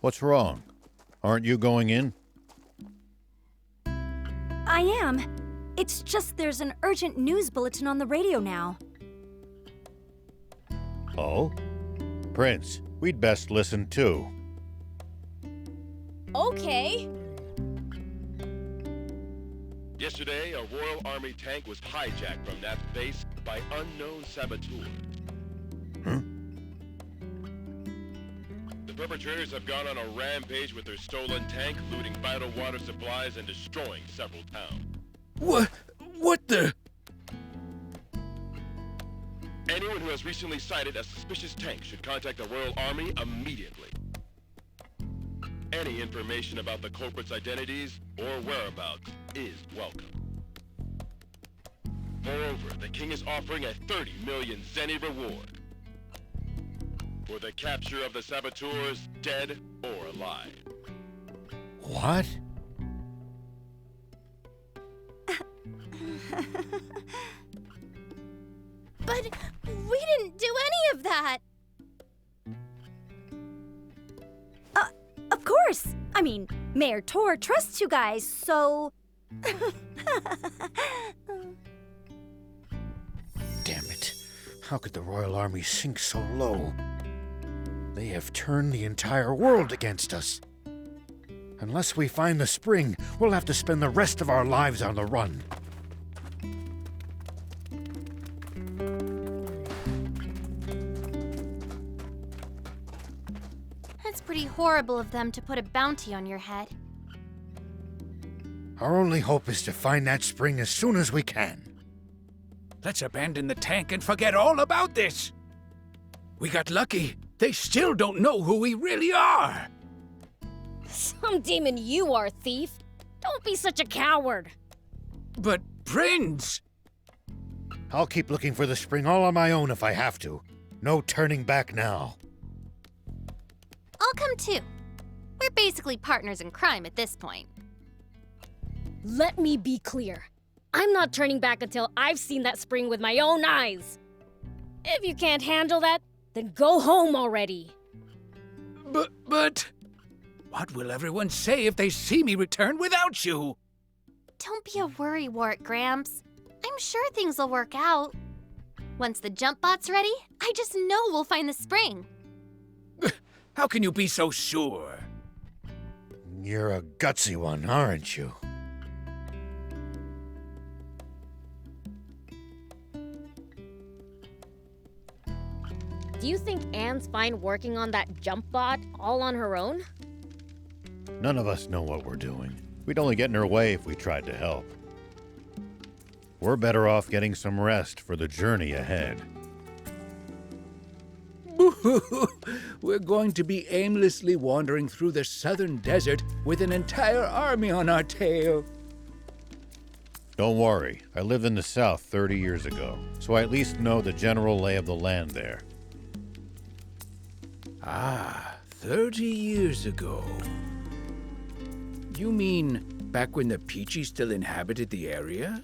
What's wrong? Aren't you going in? I am. It's just there's an urgent news bulletin on the radio now. Oh? Prince, we'd best listen too. Okay. Yesterday, a Royal Army tank was hijacked from that base by unknown saboteurs. Huh? The perpetrators have gone on a rampage with their stolen tank, looting vital water supplies and destroying several towns. What the? Anyone who has recently sighted a suspicious tank should contact the Royal Army immediately. Any information about the culprits' identities or whereabouts is welcome. Moreover, the king is offering a 30 million zenny reward for the capture of the saboteurs, dead or alive. What? But we didn't do any of that! Of course! I mean, Mayor Tor trusts you guys, so... Damn it. How could the Royal Army sink so low? They have turned the entire world against us. Unless we find the spring, we'll have to spend the rest of our lives on the run. It's pretty horrible of them to put a bounty on your head. Our only hope is to find that spring as soon as we can. Let's abandon the tank and forget all about this. We got lucky. They still don't know who we really are. Some demon you are, thief. Don't be such a coward. But, Prince! I'll keep looking for the spring all on my own if I have to. No turning back now. I'll come too. We're basically partners in crime at this point. Let me be clear. I'm not turning back until I've seen that spring with my own eyes. If you can't handle that, then go home already. But... What will everyone say if they see me return without you? Don't be a worrywart, Gramps. I'm sure things will work out. Once the jump bot's ready, I just know we'll find the spring. How can you be so sure? You're a gutsy one, aren't you? Do you think Anne's fine working on that jump bot all on her own? None of us know what we're doing. We'd only get in her way if we tried to help. We're better off getting some rest for the journey ahead. We're going to be aimlessly wandering through the southern desert with an entire army on our tail. Don't worry, I lived in the south 30 years ago, so I at least know the general lay of the land there. Ah, 30 years ago. You mean back when the Peachy still inhabited the area?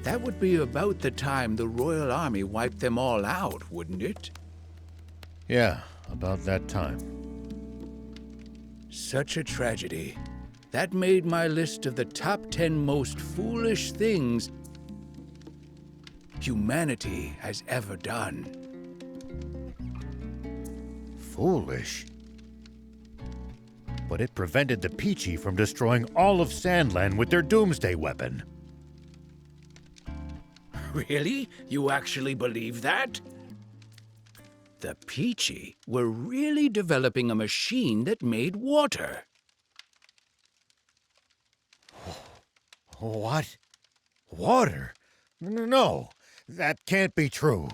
That would be about the time the Royal Army wiped them all out, wouldn't it? Yeah, about that time. Such a tragedy. That made my list of the top 10 most foolish things humanity has ever done. Foolish? But it prevented the Peachy from destroying all of Sandland with their doomsday weapon. Really? You actually believe that? The Peachy were really developing a machine that made water. What? Water? No, that can't be true.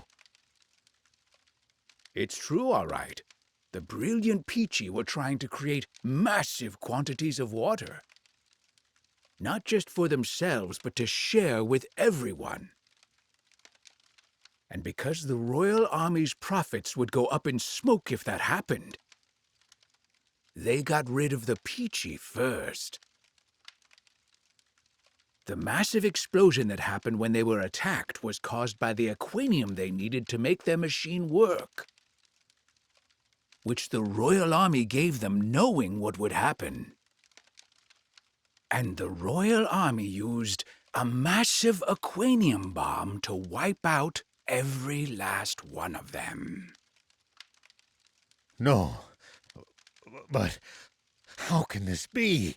It's true, all right. The brilliant Peachy were trying to create massive quantities of water. Not just for themselves, but to share with everyone. And because the Royal Army's profits would go up in smoke if that happened, they got rid of the Peachy first. The massive explosion that happened when they were attacked was caused by the aquanium they needed to make their machine work. which the Royal Army gave them knowing what would happen. And the Royal Army used a massive aquanium bomb to wipe out every last one of them. No. But how can this be?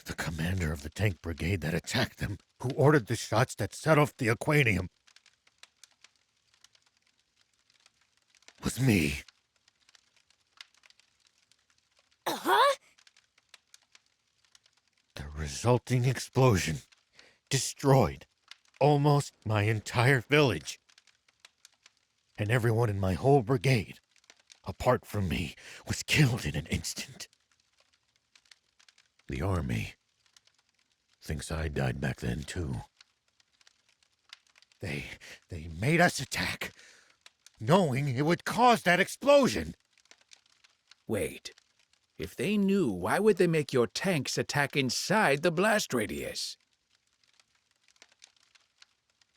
The commander of the tank brigade that attacked them, who ordered the shots that set off the aquanium, was me. Huh? The resulting explosion destroyed almost my entire village. And everyone in my whole brigade, apart from me, was killed in an instant. The army thinks I died back then, too. They made us attack, knowing it would cause that explosion. Wait. If they knew, why would they make your tanks attack inside the blast radius?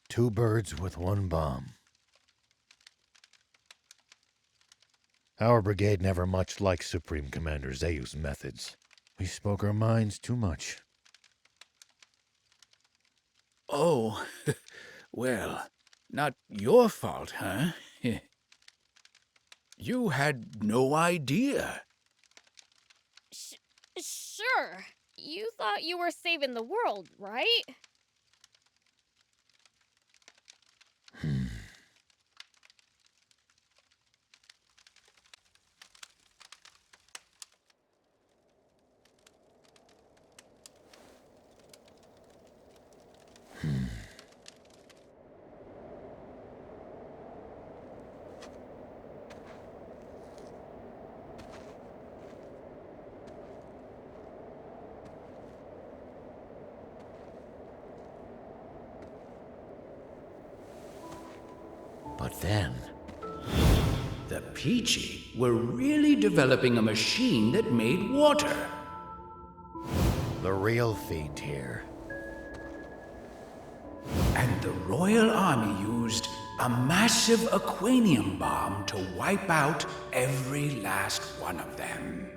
2 birds with 1 bomb. Our brigade never much liked Supreme Commander Zayu's methods. We spoke our minds too much. Oh, well, not your fault, huh? You had no idea. Sure. You thought you were saving the world, right? But then, The Peachy were really developing a machine that made water. the real feat here. And the Royal Army used a massive aquanium bomb to wipe out every last one of them.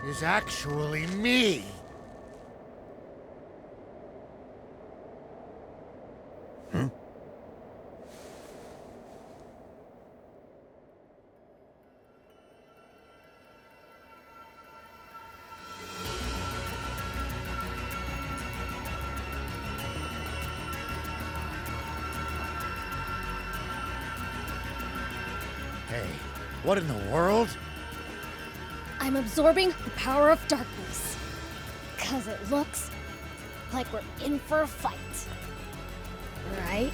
Is actually me. Hey, what in the world? I'm absorbing the power of darkness. 'Cause it looks like we're in for a fight. Right?